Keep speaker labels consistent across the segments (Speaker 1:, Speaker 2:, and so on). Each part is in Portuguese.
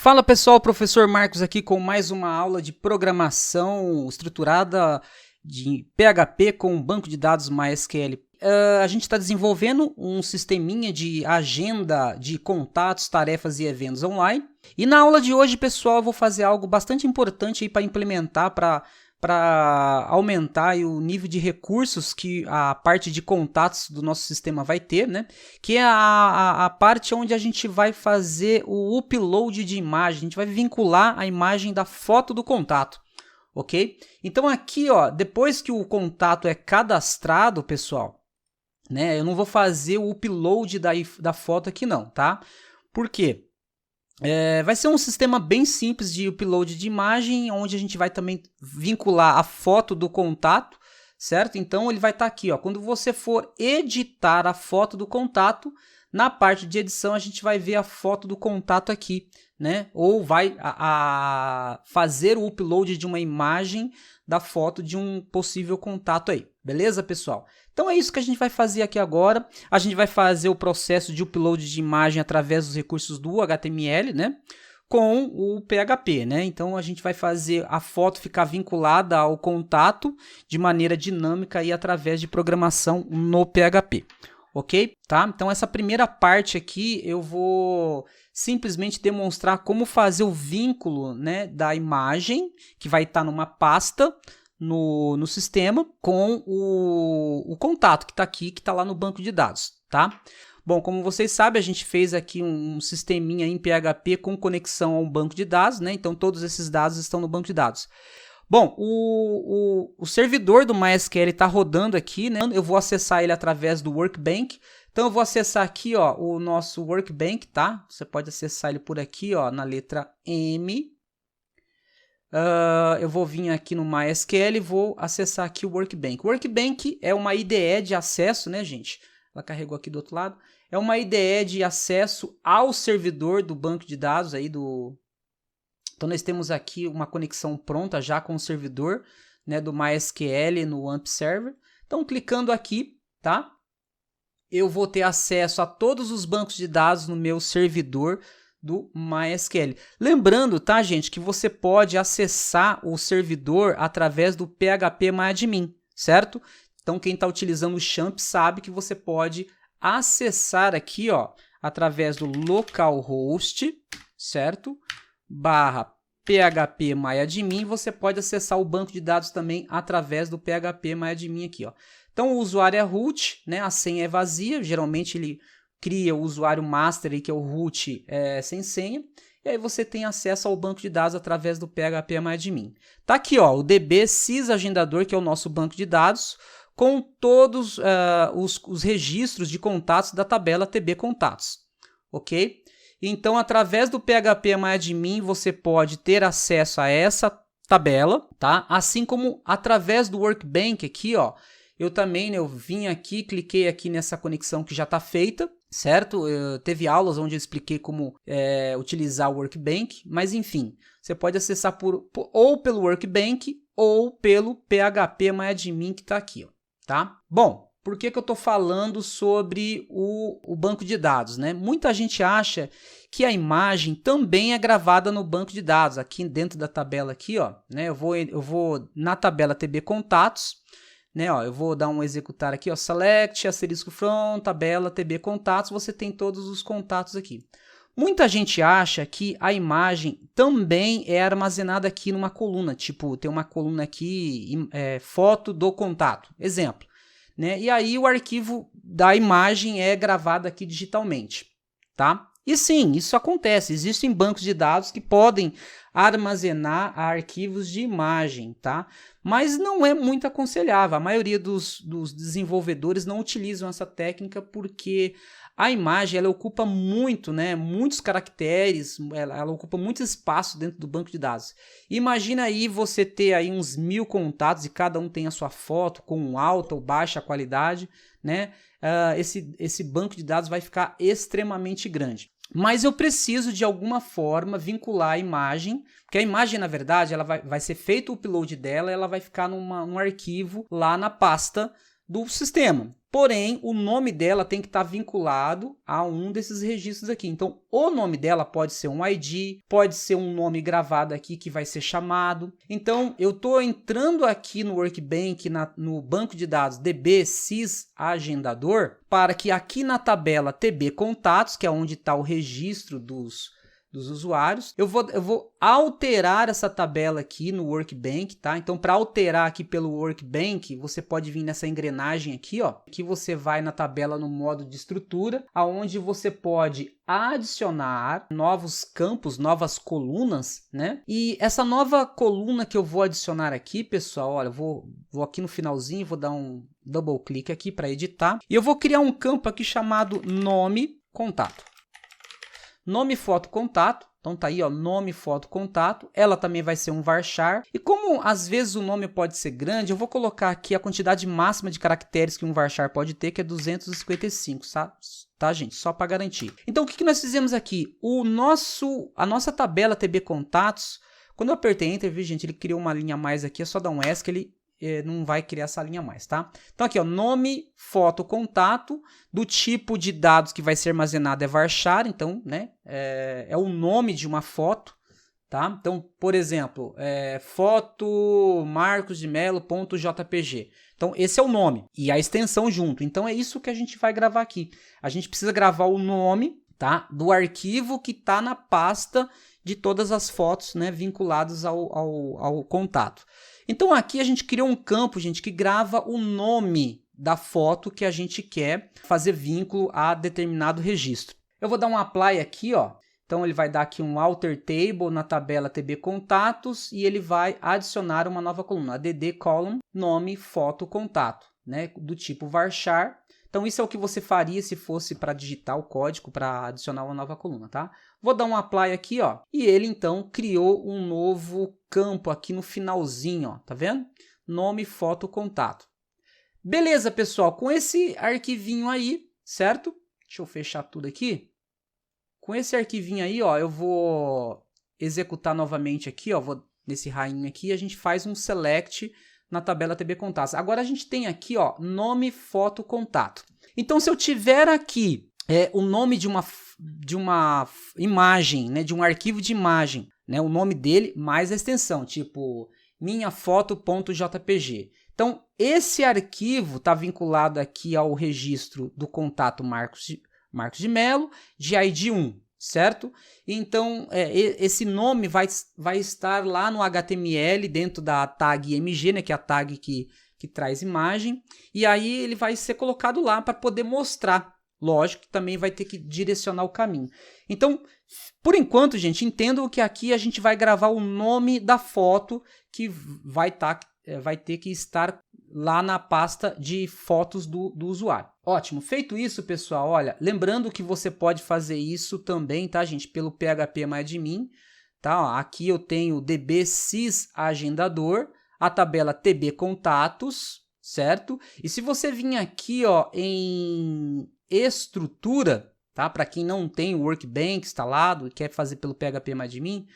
Speaker 1: Fala pessoal, professor Marcos aqui com mais uma aula de programação estruturada de PHP com banco de dados MySQL. A gente está desenvolvendo um sisteminha de agenda de contatos, tarefas e eventos online. E na aula de hoje, pessoal, eu vou fazer algo bastante importante para implementar, para aumentar o nível de recursos que a parte de contatos do nosso sistema vai ter, né? Que é a parte onde a gente vai fazer o upload de imagem, a gente vai vincular a imagem da foto do contato, ok? Então aqui, ó, depois que o contato é cadastrado, pessoal, né? Eu não vou fazer o upload da foto aqui não, tá? Por quê? Vai ser um sistema bem simples de upload de imagem, onde a gente vai também vincular a foto do contato, certo? Então ele vai estar aqui, ó. Quando você for editar a foto do contato, na parte de edição a gente vai ver a foto do contato aqui, né? Ou vai fazer o upload de uma imagem da foto de um possível contato aí, beleza, pessoal? Então é isso que a gente vai fazer aqui agora. A gente vai fazer o processo de upload de imagem através dos recursos do HTML, né? Com o PHP, né? Então a gente vai fazer a foto ficar vinculada ao contato de maneira dinâmica e através de programação no PHP. Ok? Tá? Então essa primeira parte aqui eu vou simplesmente demonstrar como fazer o vínculo, né, da imagem que vai estar numa pasta no sistema com o contato que está aqui, que está lá no banco de dados, tá? Bom, como vocês sabem, a gente fez aqui um sisteminha em PHP com conexão a um banco de dados, né? Então todos esses dados estão no banco de dados. Bom, o servidor do MySQL está rodando aqui, né? Eu vou acessar ele através do Workbench. Então eu vou acessar aqui, ó, o nosso Workbench, tá? Você pode acessar ele por aqui, ó, na letra M. Eu vou vir aqui no MySQL e vou acessar aqui o Workbench. O Workbench é uma IDE de acesso, né, gente? Ela carregou aqui do outro lado. É uma IDE de acesso ao servidor do banco de dados aí do... Então nós temos aqui uma conexão pronta já com o servidor, né, do MySQL no AMP Server. Então clicando aqui, tá? Eu vou ter acesso a todos os bancos de dados no meu servidor do MySQL. Lembrando, tá, gente, que você pode acessar o servidor através do phpMyAdmin, certo? Então quem está utilizando o XAMPP sabe que você pode acessar aqui, ó, através do localhost, certo? /phpMyAdmin, você pode acessar o banco de dados também através do phpMyAdmin aqui, ó. Então o usuário é root, né? A senha é vazia, geralmente ele cria o usuário master aí, que é o root sem senha, e aí você tem acesso ao banco de dados através do phpMyAdmin. Tá aqui, ó, o DB sysagendador, que é o nosso banco de dados, com todos os registros de contatos da tabela TB Contatos, ok? Então, através do phpMyAdmin, você pode ter acesso a essa tabela, tá? Assim como através do Workbench aqui, ó, eu também, né, eu vim aqui, cliquei aqui nessa conexão que já está feita, certo? Teve aulas onde eu expliquei como utilizar o Workbench, mas enfim, você pode acessar ou pelo Workbench ou pelo phpMyAdmin que está aqui, ó, tá? Bom, por que eu estou falando sobre o banco de dados, né? Muita gente acha que a imagem também é gravada no banco de dados, aqui dentro da tabela aqui, ó, né? Eu vou na tabela TB Contatos, né, ó, eu vou dar um executar aqui, ó, select, asterisco from, tabela, TB contatos, você tem todos os contatos aqui. Muita gente acha que a imagem também é armazenada aqui numa coluna, tipo, tem uma coluna aqui, foto do contato, exemplo, né, e aí o arquivo da imagem é gravado aqui digitalmente, tá? E sim, isso acontece, existem bancos de dados que podem armazenar arquivos de imagem, tá? Mas não é muito aconselhável. A maioria dos desenvolvedores não utilizam essa técnica porque a imagem ela ocupa muito, né? Muitos caracteres, ela ocupa muito espaço dentro do banco de dados. Imagina aí você ter aí uns 1000 contatos e cada um tem a sua foto com alta ou baixa qualidade, né? Esse banco de dados vai ficar extremamente grande. Mas eu preciso de alguma forma vincular a imagem, porque a imagem na verdade ela vai ser feito o upload dela, ela vai ficar num arquivo lá na pasta do sistema. Porém, o nome dela tem que estar vinculado a um desses registros aqui. Então, o nome dela pode ser um ID, pode ser um nome gravado aqui que vai ser chamado. Então, eu estou entrando aqui no Workbench, no banco de dados DB Sys Agendador, para que aqui na tabela TB Contatos, que é onde está o registro dos usuários, eu vou alterar essa tabela aqui no Workbench, tá? Então, para alterar aqui pelo Workbench, você pode vir nessa engrenagem aqui, ó. Aqui você vai na tabela no modo de estrutura, aonde você pode adicionar novos campos, novas colunas, né? E essa nova coluna que eu vou adicionar aqui, pessoal, olha, eu vou aqui no finalzinho, vou dar um double clique aqui para editar, e eu vou criar um campo aqui chamado nome contato. Nome, foto, contato. Então tá aí, ó, nome, foto, contato. Ela também vai ser um varchar. E como às vezes o nome pode ser grande, eu vou colocar aqui a quantidade máxima de caracteres que um varchar pode ter, que é 255, tá, gente? Só para garantir. Então o que nós fizemos aqui? A nossa tabela TB Contatos, quando eu apertei Enter, viu, gente, ele criou uma linha a mais aqui, é só dar um S que ele não vai criar essa linha a mais, tá? Então aqui, ó, nome, foto, contato, do tipo de dados que vai ser armazenado é varchar, então, né, é o nome de uma foto, tá? Então, por exemplo, foto marcosdemelo.jpg. Então, esse é o nome e a extensão junto. Então, é isso que a gente vai gravar aqui. A gente precisa gravar o nome, tá, do arquivo que está na pasta de todas as fotos, né, vinculadas ao contato. Então aqui a gente criou um campo, gente, que grava o nome da foto que a gente quer fazer vínculo a determinado registro. Eu vou dar um apply aqui, ó. Então ele vai dar aqui um alter table na tabela TB Contatos e ele vai adicionar uma nova coluna, add column, nome, foto, contato, né, do tipo varchar. Então isso é o que você faria se fosse para digitar o código para adicionar uma nova coluna, tá? Vou dar um apply aqui, ó, e ele então criou um novo campo aqui no finalzinho, ó, tá vendo? Nome, foto, contato. Beleza, pessoal, com esse arquivinho aí, certo? Deixa eu fechar tudo aqui. Com esse arquivinho aí, ó, eu vou executar novamente aqui, ó, vou nesse rainho aqui, a gente faz um select na tabela TB Contatos. Agora a gente tem aqui, ó, nome, foto, contato. Então, se eu tiver aqui o nome de uma imagem, né, de um arquivo de imagem, né, o nome dele mais a extensão, tipo minhafoto.jpg. Então, esse arquivo está vinculado aqui ao registro do contato Marcos de Melo, de ID 1, certo? Então, esse nome vai estar lá no HTML, dentro da tag img, né, que é a tag que traz imagem, e aí ele vai ser colocado lá para poder mostrar. Lógico que também vai ter que direcionar o caminho. Então, por enquanto, gente, entendam que aqui a gente vai gravar o nome da foto que vai ter que estar lá na pasta de fotos do usuário. Ótimo, feito isso, pessoal, olha, lembrando que você pode fazer isso também, tá, gente, pelo phpMyAdmin, tá? Ó, aqui eu tenho o DB Sys Agendador, a tabela TB Contatos, certo? E se você vir aqui, ó, em estrutura, tá? Para quem não tem o Workbench instalado e quer fazer pelo phpMyAdmin,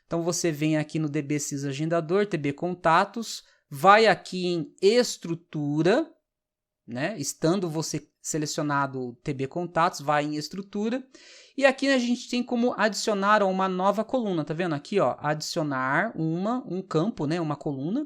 Speaker 1: então você vem aqui no DB Sys Agendador, TB Contatos, vai aqui em estrutura, né? Estando você selecionado TB Contatos, vai em estrutura, e aqui a gente tem como adicionar uma nova coluna, tá vendo aqui, ó, adicionar um campo, né, uma coluna,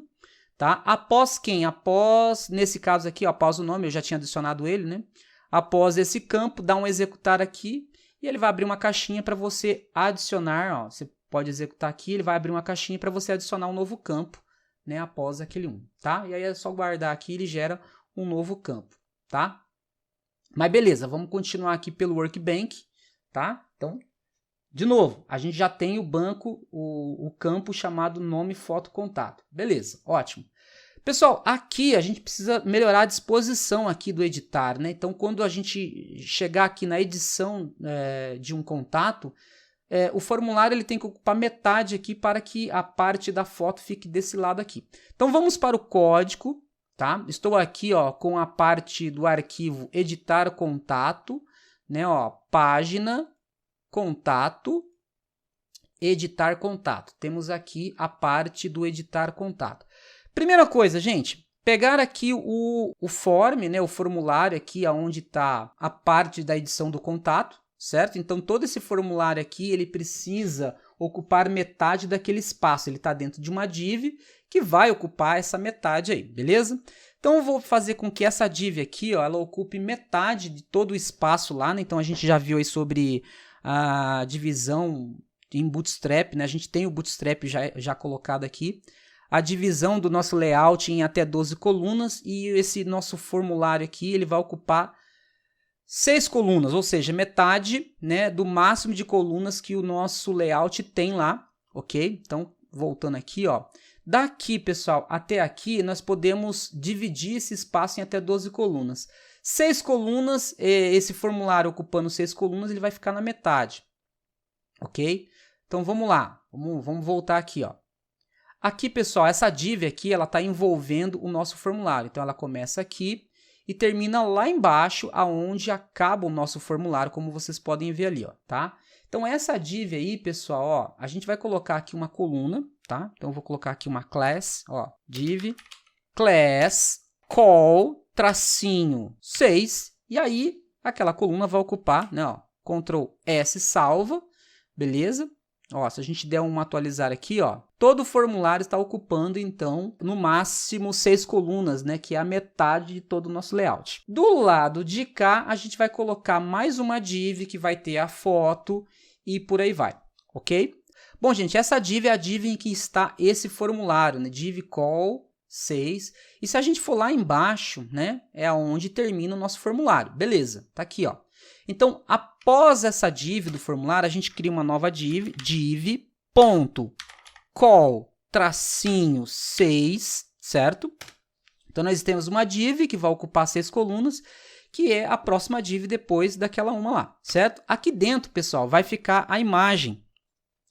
Speaker 1: tá? Após quem? Após, nesse caso aqui, ó, após o nome, eu já tinha adicionado ele, né? Após esse campo, dá um executar aqui, e ele vai abrir uma caixinha para você adicionar, ó, você pode executar aqui, ele vai abrir uma caixinha para você adicionar um novo campo, né, após aquele 1, tá? E aí é só guardar aqui, ele gera um novo campo, tá? Mas beleza, vamos continuar aqui pelo Workbench, tá? Então, de novo, a gente já tem o banco, o campo chamado nome, foto, contato. Beleza, ótimo. Pessoal, aqui a gente precisa melhorar a disposição aqui do editar, né? Então, quando a gente chegar aqui na edição de um contato, o formulário ele tem que ocupar metade aqui para que a parte da foto fique desse lado aqui. Então, vamos para o código. Tá? Estou aqui, ó, com a parte do arquivo editar contato, né, ó, página, contato, editar contato. Temos aqui a parte do editar contato. Primeira coisa, gente, pegar aqui o form, né, o formulário aqui onde está a parte da edição do contato, certo? Então, todo esse formulário aqui, ele precisa ocupar metade daquele espaço. Ele está dentro de uma div que vai ocupar essa metade aí, beleza? Então, eu vou fazer com que essa div aqui, ó, ela ocupe metade de todo o espaço lá, né? Então, a gente já viu aí sobre a divisão em Bootstrap, né? A gente tem o Bootstrap já colocado aqui. A divisão do nosso layout em até 12 colunas e esse nosso formulário aqui, ele vai ocupar 6 colunas, ou seja, metade, né, do máximo de colunas que o nosso layout tem lá, ok? Então, voltando aqui, ó, daqui, pessoal, até aqui, nós podemos dividir esse espaço em até 12 colunas. 6 colunas, esse formulário ocupando 6 colunas, ele vai ficar na metade, ok? Então, vamos lá, vamos voltar aqui, ó. Aqui, pessoal, essa div aqui, ela está envolvendo o nosso formulário. Então, ela começa aqui e termina lá embaixo, aonde acaba o nosso formulário, como vocês podem ver ali, ó, tá? Então, essa div aí, pessoal, ó, a gente vai colocar aqui uma coluna, tá? Então, eu vou colocar aqui uma class, ó, div, class, call, tracinho 6, e aí, aquela coluna vai ocupar, né, ó, Ctrl S salva, beleza? Ó, se a gente der uma atualizar aqui, ó, todo o formulário está ocupando, então, no máximo 6 colunas, né, que é a metade de todo o nosso layout. Do lado de cá, a gente vai colocar mais uma div que vai ter a foto e por aí vai, ok? Bom, gente, essa div é a div em que está esse formulário, né, div call 6. E se a gente for lá embaixo, né, é onde termina o nosso formulário. Beleza, tá aqui, ó. Então, após essa div do formulário, a gente cria uma nova div, div.call-6, certo? Então, nós temos uma div que vai ocupar 6 colunas, que é a próxima div depois daquela uma lá, certo? Aqui dentro, pessoal, vai ficar a imagem,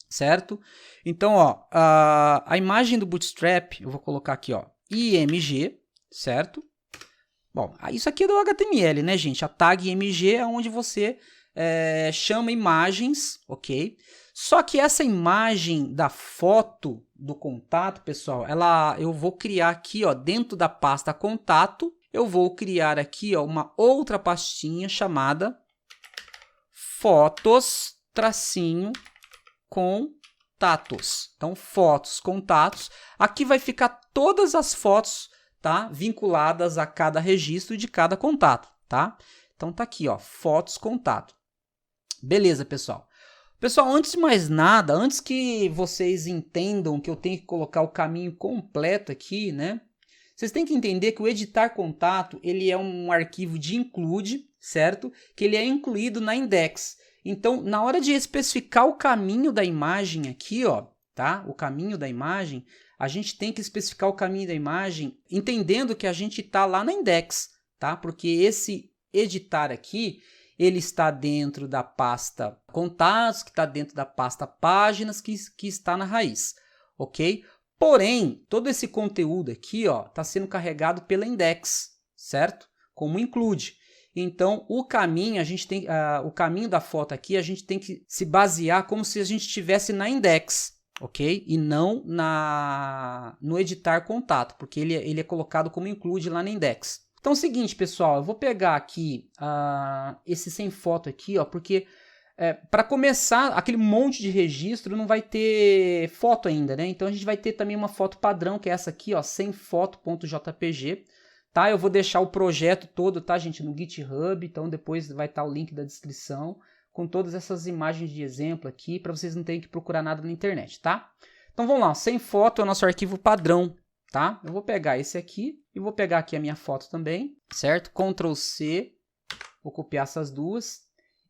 Speaker 1: certo? Então, ó, a imagem do Bootstrap, eu vou colocar aqui, ó, img, certo? Bom, isso aqui é do HTML, né, gente? A tag img é onde você chama imagens, ok? Só que essa imagem da foto do contato, pessoal, eu vou criar aqui, ó, dentro da pasta contato, eu vou criar aqui, ó, uma outra pastinha chamada fotos, tracinho, contatos. Então, fotos, contatos. Aqui vai ficar todas as fotos, tá, vinculadas a cada registro de cada contato, tá? Então, tá aqui, ó, fotos, contato. Beleza, pessoal. Pessoal, antes de mais nada, antes que vocês entendam que eu tenho que colocar o caminho completo aqui, né? Vocês têm que entender que o editar contato, ele é um arquivo de include, certo? Que ele é incluído na index. Então, na hora de especificar o caminho da imagem aqui, ó, tá? O caminho da imagem, a gente tem que especificar o caminho da imagem entendendo que a gente está lá na index, tá? Porque esse editar aqui, ele está dentro da pasta contatos, que está dentro da pasta páginas, que está na raiz, ok? Porém, todo esse conteúdo aqui, ó, está sendo carregado pela index, certo? Como include. Então, o caminho, o caminho da foto aqui, a gente tem que se basear como se a gente estivesse na index, ok? E não no editar contato, porque ele é colocado como include lá na index. Então é o seguinte, pessoal, eu vou pegar aqui esse sem foto aqui, ó, porque para começar, aquele monte de registro não vai ter foto ainda, né? Então a gente vai ter também uma foto padrão, que é essa aqui, ó, sem foto.jpg, tá? Eu vou deixar o projeto todo, tá, gente, no GitHub, então depois vai estar o link da descrição com todas essas imagens de exemplo aqui, para vocês não terem que procurar nada na internet, tá? Então vamos lá, sem foto é o nosso arquivo padrão, tá? Eu vou pegar esse aqui e vou pegar aqui a minha foto também, certo? Ctrl C, vou copiar essas duas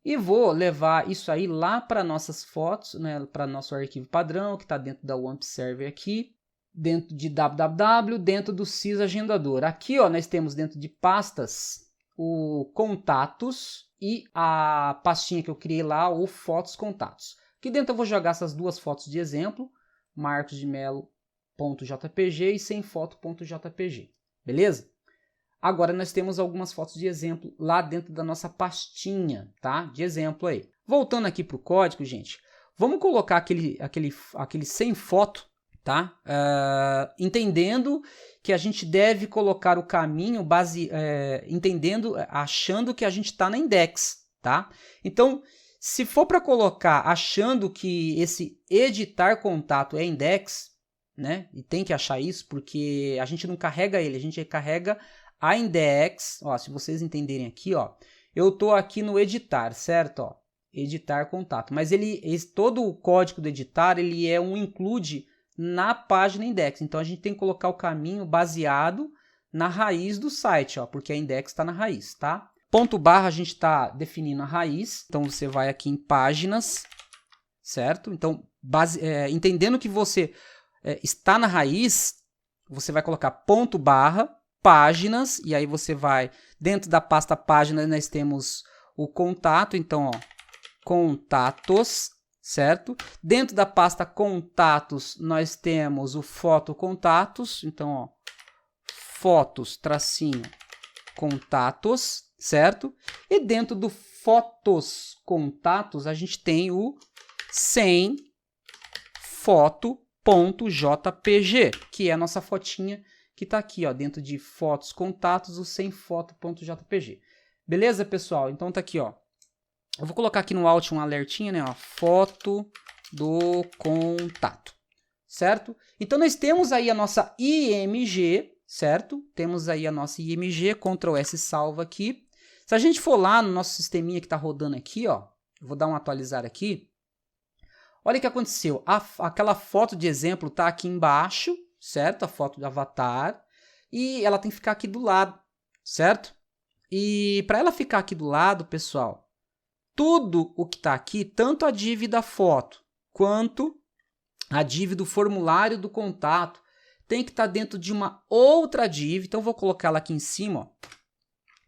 Speaker 1: e vou levar isso aí lá para nossas fotos, né? Para nosso arquivo padrão, que está dentro da WAMP Server aqui, dentro de www, dentro do Sys Agendador. Aqui, ó, nós temos dentro de pastas o contatos e a pastinha que eu criei lá, o fotos contatos. Aqui dentro eu vou jogar essas duas fotos de exemplo, marcosdemelo.jpg e sem foto.jpg, beleza? Agora nós temos algumas fotos de exemplo lá dentro da nossa pastinha, tá? De exemplo aí. Voltando aqui para o código, gente, vamos colocar aquele sem foto, tá? Entendendo que a gente deve colocar o caminho achando que a gente está na index, tá? Então, se for para colocar achando que esse editar contato é index, né? E tem que achar isso porque a gente não carrega ele, a gente carrega a index. Ó, se vocês entenderem aqui, ó, eu tô aqui no editar, certo? Ó, editar contato, mas todo o código do editar ele é um include na página index. Então a gente tem que colocar o caminho baseado na raiz do site, ó, porque a index está na raiz, tá? Ponto barra a gente está definindo a raiz. Então você vai aqui em páginas, certo? Então entendendo que você está na raiz, você vai colocar ponto barra páginas e aí você vai dentro da pasta páginas nós temos o contato. Então, ó, contatos, certo? Dentro da pasta contatos, nós temos o foto contatos. Então, ó, fotos, tracinho, contatos, certo? E dentro do fotos contatos, a gente tem o sem foto.jpg, que é a nossa fotinha que está aqui, ó, dentro de fotos contatos, o sem foto.jpg. Beleza, pessoal? Então tá aqui, ó. Eu vou colocar aqui no Alt um alertinha, né? Ó, foto do contato, certo? Então nós temos aí a nossa IMG, certo? Temos aí a nossa IMG, Ctrl S salva aqui. Se a gente for lá no nosso sisteminha que está rodando aqui, ó, eu vou dar um atualizar aqui. Olha o que aconteceu. Aquela foto de exemplo está aqui embaixo, certo? A foto do avatar. E ela tem que ficar aqui do lado, certo? E para ela ficar aqui do lado, pessoal, tudo o que está aqui, tanto a div da foto quanto a div do formulário do contato, tem que estar dentro de uma outra div. Então, eu vou colocar ela aqui em cima, ó.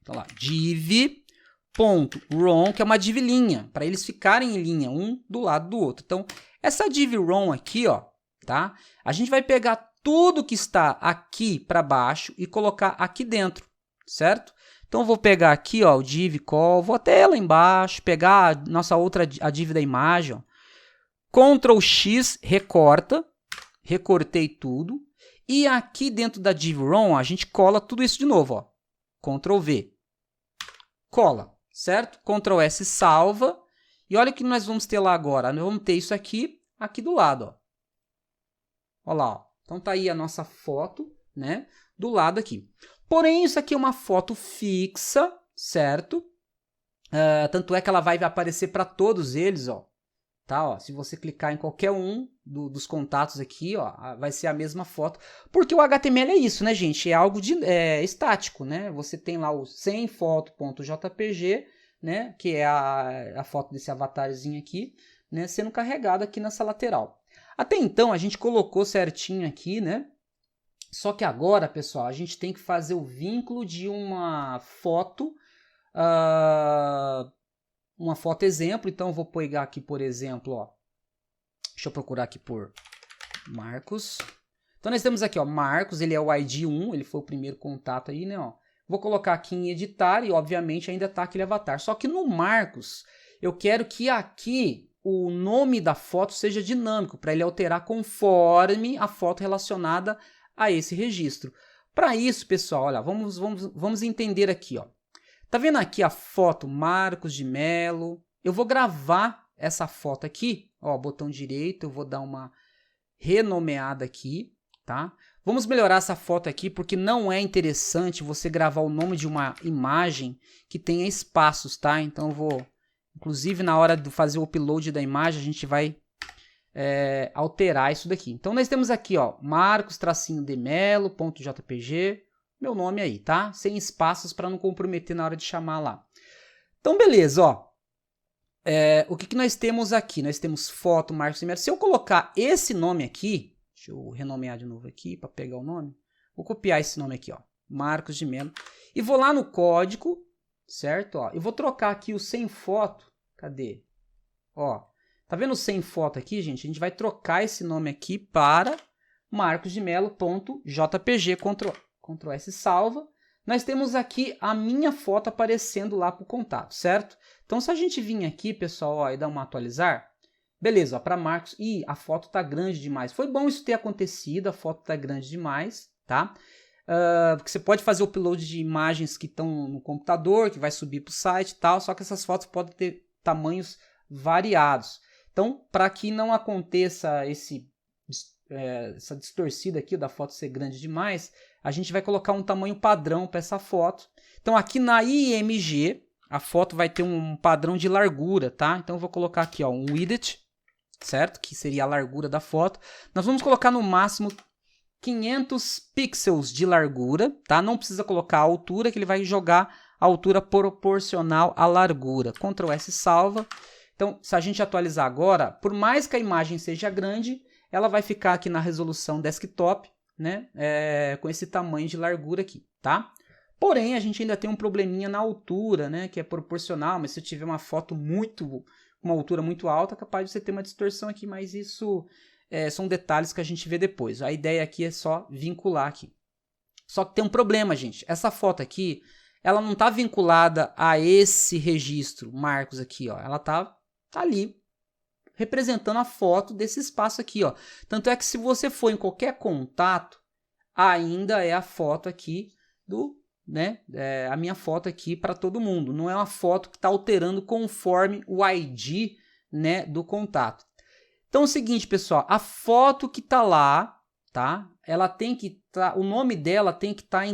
Speaker 1: Então, lá, div.rom, que é uma div linha, para eles ficarem em linha, um do lado do outro. Então, essa div rom aqui, ó, tá? A gente vai pegar tudo que está aqui para baixo e colocar aqui dentro, certo? Então, eu vou pegar aqui, ó, o div call, vou até lá embaixo, pegar a nossa a div da imagem, ó. Ctrl X, recortei tudo. E aqui dentro da div rom, a gente cola tudo isso de novo, ó. Ctrl V, cola, certo? Ctrl S salva. E olha o que nós vamos ter lá agora. Nós vamos ter isso aqui do lado, ó. Olha lá, ó. Então tá aí a nossa foto, né? Do lado aqui. Porém, isso aqui é uma foto fixa, certo? Tanto é que ela vai aparecer para todos eles, ó. Tá, ó. Se você clicar em qualquer um dos contatos aqui, ó, vai ser a mesma foto. Porque o HTML é isso, né, gente? É algo estático, né? Você tem lá o sem foto.jpg, né? Que é a foto desse avatarzinho aqui, né? Sendo carregado aqui nessa lateral. Até então, a gente colocou certinho aqui, né? Só que agora, pessoal, a gente tem que fazer o vínculo de uma foto exemplo. Então, eu vou pegar aqui, por exemplo, ó, deixa eu procurar aqui por Marcos. Então, nós temos aqui, ó, Marcos, ele é o ID 1, ele foi o primeiro contato aí, né, ó. Vou colocar aqui em editar e, obviamente, ainda tá aquele avatar. Só que no Marcos, eu quero que aqui o nome da foto seja dinâmico, para ele alterar conforme a foto relacionada a esse registro. Para isso, pessoal, olha, vamos entender aqui, ó. Tá vendo aqui a foto Marcos de Mello? Eu vou gravar essa foto aqui, ó, botão direito, eu vou dar uma renomeada aqui, tá? Vamos melhorar essa foto aqui porque não é interessante você gravar o nome de uma imagem que tenha espaços, tá? Então eu vou, inclusive na hora de fazer o upload da imagem, a gente vai alterar isso daqui. Então nós temos aqui, ó, marcos-demelo.jpg, meu nome aí, tá? Sem espaços para não comprometer na hora de chamar lá. Então beleza, ó. O que nós temos aqui? Nós temos foto Marcos de Mello. Se eu colocar esse nome aqui, deixa eu renomear de novo aqui para pegar o nome. Vou copiar esse nome aqui, ó, Marcos de Mello, e vou lá no código, certo? Ó, eu vou trocar aqui o sem foto. Cadê? Ó, tá vendo o sem foto aqui, gente? A gente vai trocar esse nome aqui para marcosdemelo.jpg, Ctrl S salva. Nós temos aqui a minha foto aparecendo lá para o contato, certo? Então, se a gente vir aqui, pessoal, ó, e dar uma atualizar, Beleza, para Marcos, a foto tá grande demais. Foi bom isso ter acontecido, a foto tá grande demais, tá? Porque você pode fazer o upload de imagens que estão no computador, que vai subir para o site e tal, só que essas fotos podem ter tamanhos variados. Então, para que não aconteça essa distorcida aqui da foto ser grande demais, a gente vai colocar um tamanho padrão para essa foto. Então, aqui na IMG, a foto vai ter um padrão de largura, tá? Então, eu vou colocar aqui ó, um width, certo? Que seria a largura da foto. Nós vamos colocar no máximo 500 pixels de largura, tá? Não precisa colocar a altura, que ele vai jogar a altura proporcional à largura. Ctrl S salva. Então, se a gente atualizar agora, por mais que a imagem seja grande, ela vai ficar aqui na resolução desktop, né? Com esse tamanho de largura aqui, tá? Porém, a gente ainda tem um probleminha na altura, né? Que é proporcional, mas se eu tiver uma foto uma altura muito alta, é capaz de você ter uma distorção aqui, mas isso são detalhes que a gente vê depois. A ideia aqui é só vincular aqui. Só que tem um problema, gente. Essa foto aqui, ela não está vinculada a esse registro, Marcos aqui, ó. Ela tá ali, representando a foto desse espaço aqui, ó. Tanto é que se você for em qualquer contato, ainda é a foto aqui a minha foto aqui para todo mundo. Não é uma foto que está alterando conforme o ID, né, do contato. Então é o seguinte, pessoal, a foto que está lá, tá? Ela tem que o nome dela tem que estar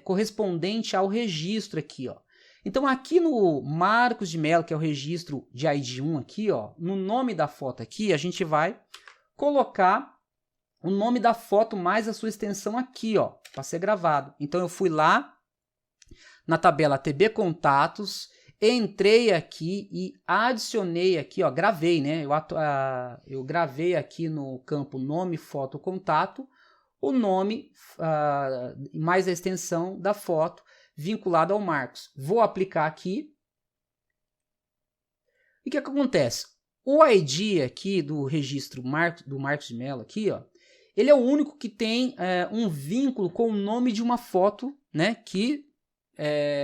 Speaker 1: correspondente ao registro aqui, ó. Então aqui no Marcos de Mello, que é o registro de ID1 aqui, ó, no nome da foto aqui, a gente vai colocar o nome da foto mais a sua extensão aqui, ó, para ser gravado. Então eu fui lá na tabela TB Contatos, entrei aqui e adicionei aqui, ó, gravei, né? Eu gravei aqui no campo nome, foto, contato, o nome mais a extensão da foto vinculado ao Marcos. Vou aplicar aqui. E o que acontece? O ID aqui do registro do Marcos de Mello aqui, ó, ele é o único que tem um vínculo com o nome de uma foto, né, que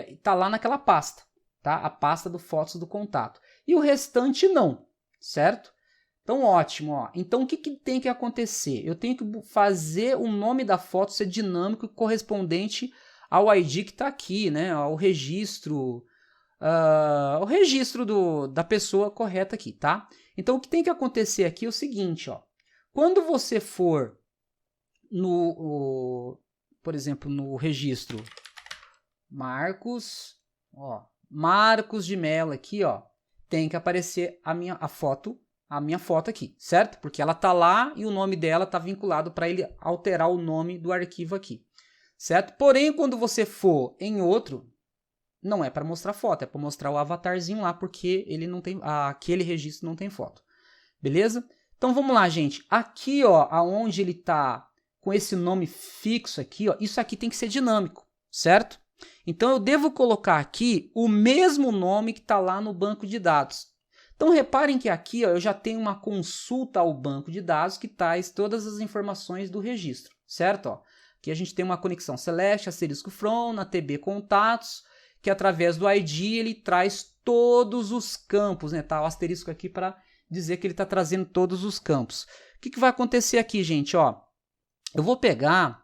Speaker 1: está lá naquela pasta, tá? A pasta do fotos do contato. E o restante não, certo? Então, ótimo, ó. Então, o que tem que acontecer? Eu tenho que fazer o nome da foto ser dinâmico e correspondente ao ID que está aqui, né? Ao registro, da pessoa correta aqui, tá? Então, o que tem que acontecer aqui é o seguinte, ó. Quando você for por exemplo, no registro Marcos de Mello aqui, ó, tem que aparecer a minha foto aqui, certo? Porque ela tá lá e o nome dela tá vinculado para ele alterar o nome do arquivo aqui, certo? Porém, quando você for em outro, não é para mostrar foto, é para mostrar o avatarzinho lá, porque ele não tem, aquele registro não tem foto, beleza? Então vamos lá, gente. Aqui, ó, aonde ele tá com esse nome fixo aqui, ó, isso aqui tem que ser dinâmico, certo? Então eu devo colocar aqui o mesmo nome que está lá no banco de dados. Então reparem que aqui, ó, eu já tenho uma consulta ao banco de dados que traz todas as informações do registro, certo? Ó, aqui a gente tem uma conexão select, asterisco from, na TB contatos, que através do ID ele traz todos os campos, né? Tá o asterisco aqui para dizer que ele está trazendo todos os campos. O que vai acontecer aqui, gente? Ó, eu vou pegar,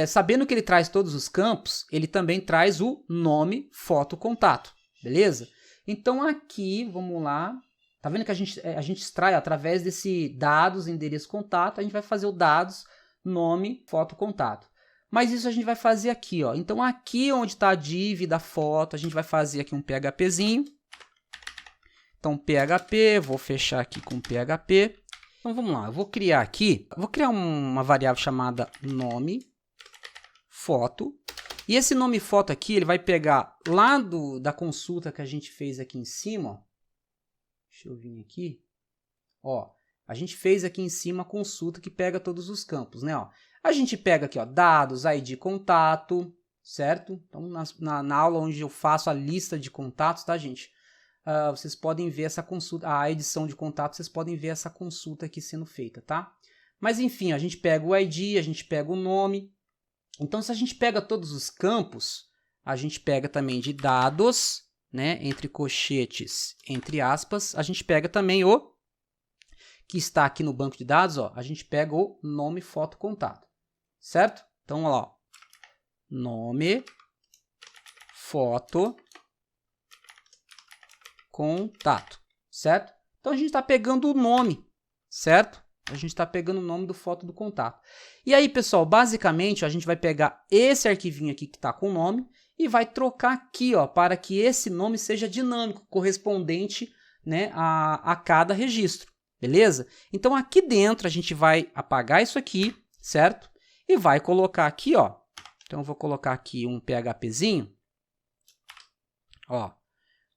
Speaker 1: sabendo que ele traz todos os campos, ele também traz o nome, foto, contato, beleza? Então aqui, vamos lá, tá vendo que a gente extrai através desse dados, endereço, contato, a gente vai fazer o dados, nome, foto, contato. Mas isso a gente vai fazer aqui, ó. Então aqui onde está a div da foto, a gente vai fazer aqui um PHPzinho. Então, PHP, vou fechar aqui com PHP. Então, vamos lá. Eu vou criar aqui, uma variável chamada nome, foto. E esse nome foto aqui, ele vai pegar lá da consulta que a gente fez aqui em cima. Ó. Deixa eu vir aqui. Ó, a gente fez aqui em cima a consulta que pega todos os campos, né? Ó, a gente pega aqui, ó, dados, ID, contato, certo? Então, na aula onde eu faço a lista de contatos, tá, gente? Vocês podem ver essa consulta, a edição de contato, vocês podem ver essa consulta aqui sendo feita, tá? Mas enfim, a gente pega o ID, a gente pega o nome. Então, se a gente pega todos os campos, a gente pega também de dados, né? Entre colchetes, entre aspas, a gente pega também o que está aqui no banco de dados, ó, a gente pega o nome, foto, contato, certo? Então, olha lá, ó, nome, foto, contato, certo? Então, a gente está pegando o nome, certo? A gente está pegando o nome do foto do contato. E aí, pessoal, basicamente, a gente vai pegar esse arquivinho aqui que está com o nome e vai trocar aqui, ó, para que esse nome seja dinâmico, correspondente, né, a cada registro, beleza? Então, aqui dentro, a gente vai apagar isso aqui, certo? E vai colocar aqui, ó. Então, eu vou colocar aqui um PHPzinho. Ó,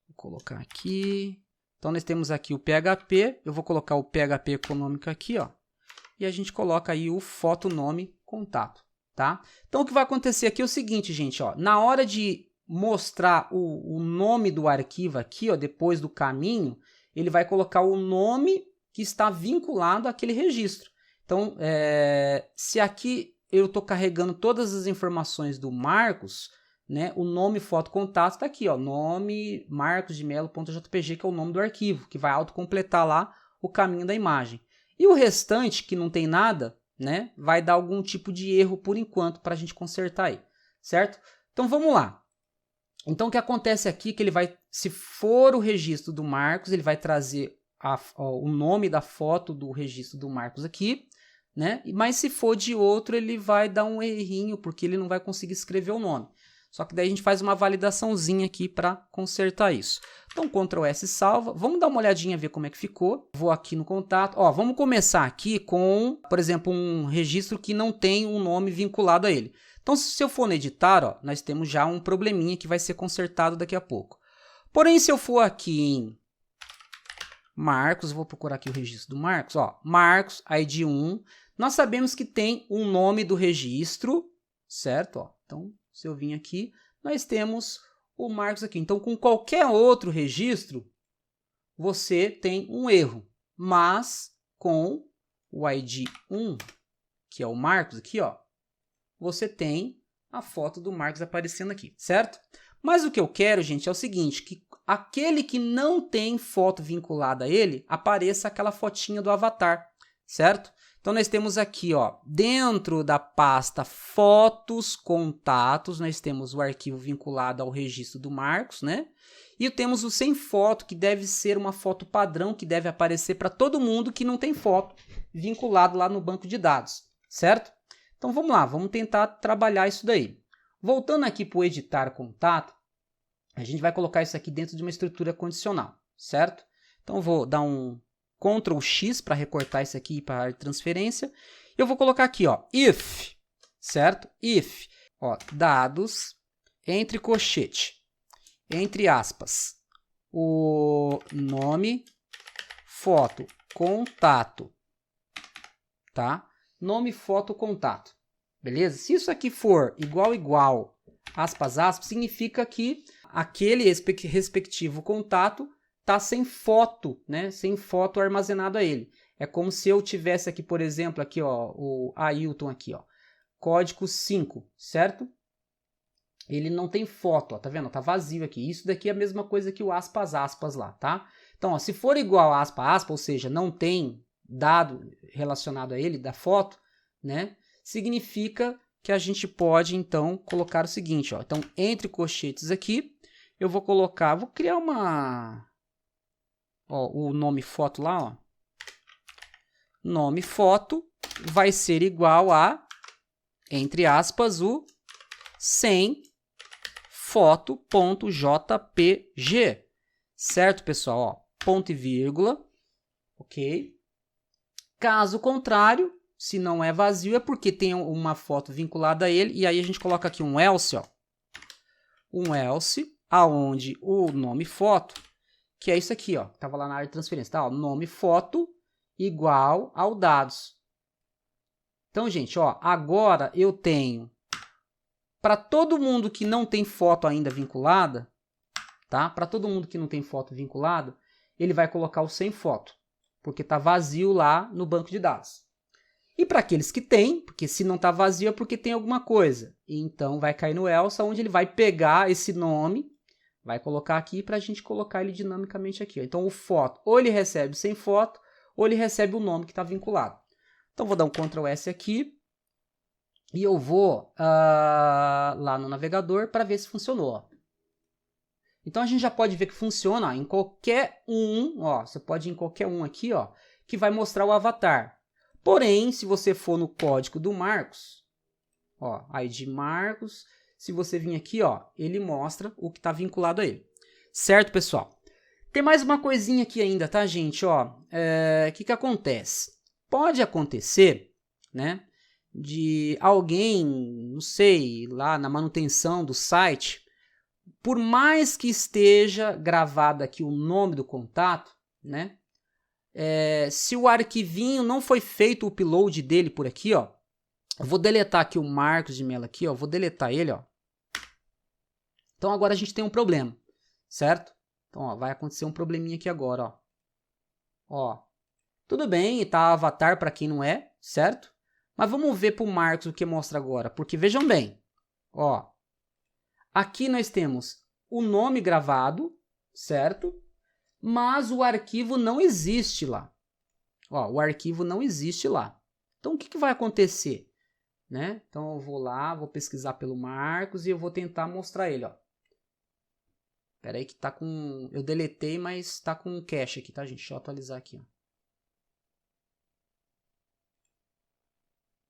Speaker 1: vou colocar aqui. Então, nós temos aqui o PHP, eu vou colocar o PHP econômico aqui, ó, e a gente coloca aí o foto, nome, contato, tá? Então, o que vai acontecer aqui é o seguinte, gente, ó, na hora de mostrar o nome do arquivo aqui, ó, depois do caminho, ele vai colocar o nome que está vinculado àquele registro. Então, se aqui eu estou carregando todas as informações do Marcos, né, o nome, foto, contato está aqui, ó, nome marcosdemelo.jpg, que é o nome do arquivo, que vai autocompletar lá o caminho da imagem. E o restante, que não tem nada, né, vai dar algum tipo de erro por enquanto para a gente consertar aí, certo? Então vamos lá. Então o que acontece aqui é que ele vai, se for o registro do Marcos, ele vai trazer o nome da foto do registro do Marcos aqui, né? Mas se for de outro, ele vai dar um errinho, porque ele não vai conseguir escrever o nome. Só que daí a gente faz uma validaçãozinha aqui para consertar isso. Então, Ctrl S salva. Vamos dar uma olhadinha, ver como é que ficou. Vou aqui no contato. Ó, vamos começar aqui com, por exemplo, um registro que não tem um nome vinculado a ele. Então, se eu for no editar, ó, nós temos já um probleminha que vai ser consertado daqui a pouco. Porém, se eu for aqui em Marcos, vou procurar aqui o registro do Marcos. Ó, Marcos, ID 1. Nós sabemos que tem um nome do registro, certo? Ó, então, se eu vim aqui, nós temos o Marcos aqui. Então, com qualquer outro registro, você tem um erro. Mas, com o ID 1, que é o Marcos aqui, ó, você tem a foto do Marcos aparecendo aqui, certo? Mas o que eu quero, gente, é o seguinte, que aquele que não tem foto vinculada a ele, apareça aquela fotinha do avatar, certo? Então, nós temos aqui, ó, dentro da pasta Fotos, Contatos, nós temos o arquivo vinculado ao registro do Marcos, né? E temos o sem foto, que deve ser uma foto padrão, que deve aparecer para todo mundo que não tem foto vinculado lá no banco de dados, certo? Então, vamos lá, vamos tentar trabalhar isso daí. Voltando aqui para o editar contato, a gente vai colocar isso aqui dentro de uma estrutura condicional, certo? Então, eu vou dar um Ctrl X para recortar isso aqui para a área de transferência. Eu vou colocar aqui, ó, if, certo? If, ó, dados, entre colchete, entre aspas, o nome, foto, contato, tá? Nome, foto, contato, beleza? Se isso aqui for igual, aspas, aspas, significa que aquele respectivo contato está sem foto, né? Sem foto armazenado a ele. É como se eu tivesse aqui, por exemplo, aqui, ó, o Ailton aqui, ó, código 5, certo? Ele não tem foto, ó, tá vendo? Tá vazio aqui. Isso daqui é a mesma coisa que o aspas, aspas lá, tá? Então, ó, se for igual aspas, aspas, ou seja, não tem dado relacionado a ele, da foto, né? Significa que a gente pode, então, colocar o seguinte, ó. Então, entre colchetes aqui, eu vou colocar, vou criar uma... Ó, o nome foto lá, ó. Nome foto vai ser igual a, entre aspas, o sem foto.jpg. Certo, pessoal? Ó, ponto e vírgula. Ok? Caso contrário, se não é vazio, é porque tem uma foto vinculada a ele. E aí a gente coloca aqui um else, ó. Um else, aonde o nome foto, que é isso aqui, ó, estava lá na área de transferência, tá? Ó, nome foto igual ao dados. Então, gente, ó, agora eu tenho, para todo mundo que não tem foto ainda vinculada, tá? Para todo mundo que não tem foto vinculada, ele vai colocar o sem foto, porque tá vazio lá no banco de dados. E para aqueles que tem, porque se não tá vazio é porque tem alguma coisa. Então, vai cair no else, onde ele vai pegar esse nome, vai colocar aqui para a gente colocar ele dinamicamente aqui. Ó. Então, o foto, ou ele recebe sem foto, ou ele recebe o nome que está vinculado. Então, vou dar um Ctrl S aqui e eu vou lá no navegador para ver se funcionou. Ó. Então, a gente já pode ver que funciona ó, em qualquer um, ó, você pode ir em qualquer um aqui, ó, que vai mostrar o avatar. Porém, se você for no código do Marcos, ó, ID Marcos, se você vir aqui, ó, ele mostra o que está vinculado a ele. Certo, pessoal? Tem mais uma coisinha aqui ainda, tá, gente? Ó, que acontece? Pode acontecer, né, de alguém, não sei, lá na manutenção do site, por mais que esteja gravado aqui o nome do contato, né, se o arquivinho não foi feito o upload dele por aqui, ó, eu vou deletar aqui o Marcos de Mello aqui, ó, vou deletar ele, ó. Então agora a gente tem um problema, certo? Então, ó, vai acontecer um probleminha aqui agora, ó. Ó, tudo bem, tá avatar para quem não é, certo? Mas vamos ver para o Marcos o que mostra agora, porque vejam bem, ó, aqui nós temos o nome gravado, certo? Mas o arquivo não existe lá. Ó, o arquivo não existe lá. Então, o que vai acontecer? Né? Então, eu vou lá, vou pesquisar pelo Marcos e eu vou tentar mostrar ele, ó. Espera aí que tá com... Eu deletei, mas tá com um cache aqui, tá, gente? Deixa eu atualizar aqui, ó.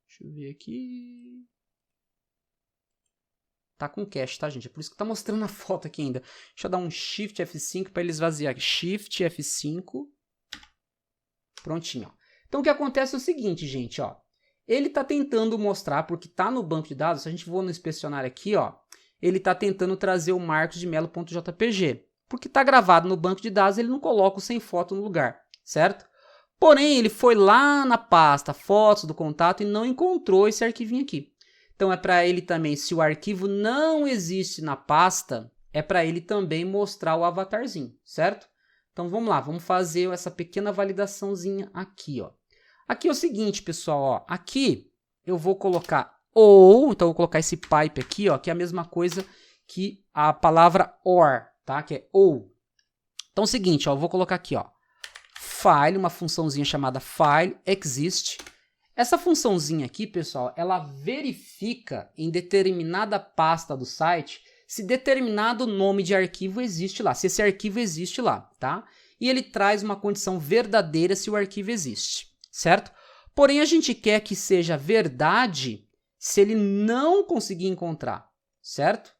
Speaker 1: Deixa eu ver aqui... Tá com cache, tá, gente? É por isso que tá mostrando a foto aqui ainda. Deixa eu dar um Shift F5 para ele esvaziar aqui. Shift F5. Prontinho, ó. Então, o que acontece é o seguinte, gente, ó. Ele tá tentando mostrar, porque tá no banco de dados, se a gente for no inspecionar aqui, ó, ele tá tentando trazer o Marcos de Mello.jpg. Porque tá gravado no banco de dados, ele não coloca o sem foto no lugar, certo? Porém, ele foi lá na pasta fotos do contato e não encontrou esse arquivinho aqui. Então, é para ele também, se o arquivo não existe na pasta, é para ele também mostrar o avatarzinho, certo? Então, vamos lá, vamos fazer essa pequena validaçãozinha aqui, ó. Aqui é o seguinte, pessoal, ó, aqui eu vou colocar ou, então eu vou colocar esse pipe aqui, ó, que é a mesma coisa que a palavra or, tá? Que é ou. Então, é o seguinte, ó, eu vou colocar aqui, ó, file, uma funçãozinha chamada file exist. Essa funçãozinha aqui, pessoal, ela verifica em determinada pasta do site se determinado nome de arquivo existe lá, se esse arquivo existe lá, tá? E ele traz uma condição verdadeira se o arquivo existe, certo? Porém, a gente quer que seja verdade se ele não conseguir encontrar, certo?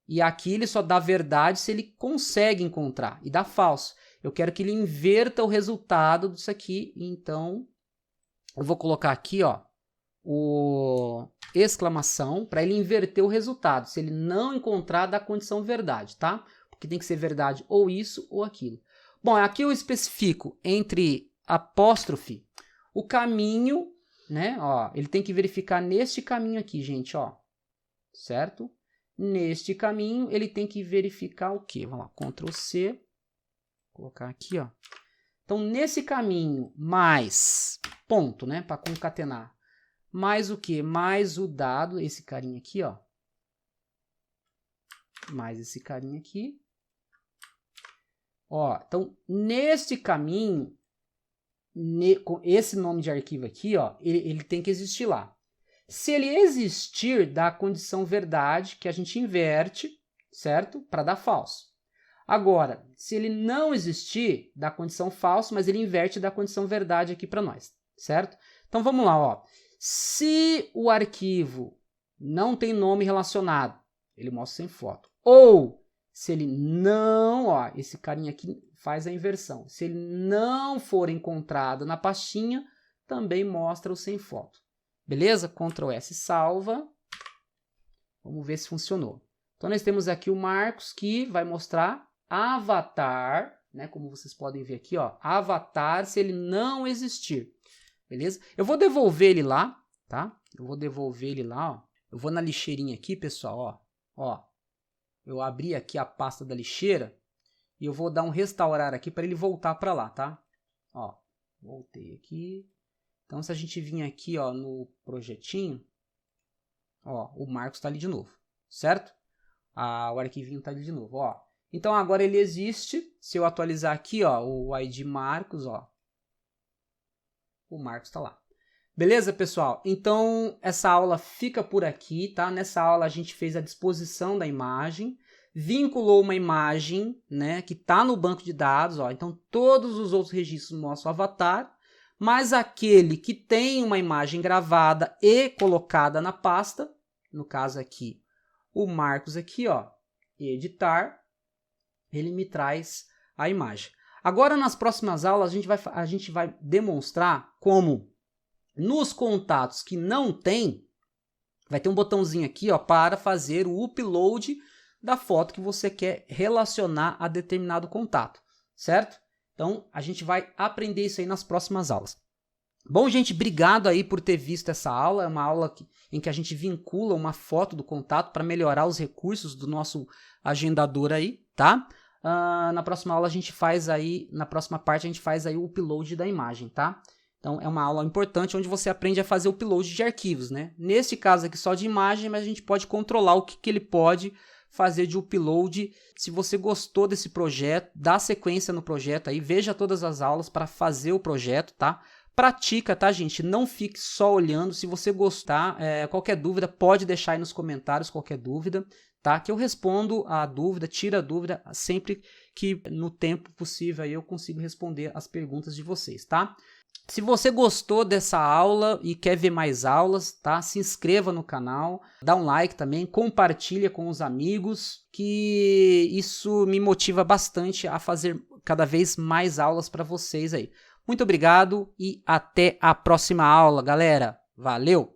Speaker 1: E aqui ele só dá verdade se ele consegue encontrar e dá falso. Eu quero que ele inverta o resultado disso aqui, então eu vou colocar aqui, ó, o exclamação para ele inverter o resultado. Se ele não encontrar, dá condição verdade, tá? Porque tem que ser verdade ou isso ou aquilo. Bom, aqui eu especifico entre apóstrofe o caminho, né? Ó, ele tem que verificar neste caminho aqui, gente, ó. Certo? Neste caminho, ele tem que verificar o quê? Vamos lá, Ctrl C. Vou colocar aqui, ó. Então, nesse caminho, mais ponto, né? Para concatenar. Mais o quê? Mais o dado, esse carinha aqui, ó. Mais esse carinha aqui. Ó, então, neste caminho, com esse nome de arquivo aqui, ó, ele tem que existir lá. Se ele existir, dá a condição verdade, que a gente inverte, certo? Para dar falso. Agora, se ele não existir, dá a condição falso, mas ele inverte e dá a condição verdade aqui para nós, certo? Então, vamos lá, ó. Se o arquivo não tem nome relacionado, ele mostra sem foto. Ou, se ele não, ó, esse carinha aqui faz a inversão. Se ele não for encontrado na pastinha, também mostra o sem foto. Beleza? Ctrl S salva. Vamos ver se funcionou. Então, nós temos aqui o Marcos que vai mostrar avatar, né? Como vocês podem ver aqui, ó, avatar se ele não existir. Beleza? Eu vou devolver ele lá, tá? Eu vou devolver ele lá, ó. Eu vou na lixeirinha aqui, pessoal, ó. Ó. Eu abri aqui a pasta da lixeira e eu vou dar um restaurar aqui para ele voltar para lá, tá? Ó, voltei aqui. Então, se a gente vir aqui, ó, no projetinho, ó, o Marcos está ali de novo, certo? O arquivinho está ali de novo, ó. Então, agora ele existe. Se eu atualizar aqui, ó, o ID Marcos, ó, o Marcos está lá. Beleza, pessoal? Então, essa aula fica por aqui, tá? Nessa aula a gente fez a disposição da imagem, vinculou uma imagem, né, que está no banco de dados, ó. Então todos os outros registros mostram o avatar, mas aquele que tem uma imagem gravada e colocada na pasta, no caso aqui, o Marcos aqui, ó, editar, ele me traz a imagem. Agora, nas próximas aulas, a gente vai demonstrar como nos contatos que não tem, vai ter um botãozinho aqui, ó, para fazer o upload da foto que você quer relacionar a determinado contato, certo? Então, a gente vai aprender isso aí nas próximas aulas. Bom, gente, obrigado aí por ter visto essa aula. É uma aula em que a gente vincula uma foto do contato para melhorar os recursos do nosso agendador aí, tá? Na próxima aula a gente faz aí, na próxima parte a gente faz aí o upload da imagem, tá? Então, é uma aula importante onde você aprende a fazer o upload de arquivos, né? Nesse caso aqui só de imagem, mas a gente pode controlar o que ele pode fazer de upload. Se você gostou desse projeto, dá sequência no projeto aí, veja todas as aulas para fazer o projeto, tá? Pratica, tá, gente? Não fique só olhando. Se você gostar, qualquer dúvida, pode deixar aí nos comentários qualquer dúvida, tá? Que eu respondo a dúvida, tiro a dúvida sempre que no tempo possível aí eu consigo responder as perguntas de vocês, tá? Se você gostou dessa aula e quer ver mais aulas, tá? Se inscreva no canal, dá um like também, compartilha com os amigos, que isso me motiva bastante a fazer cada vez mais aulas para vocês aí. Muito obrigado e até a próxima aula, galera. Valeu!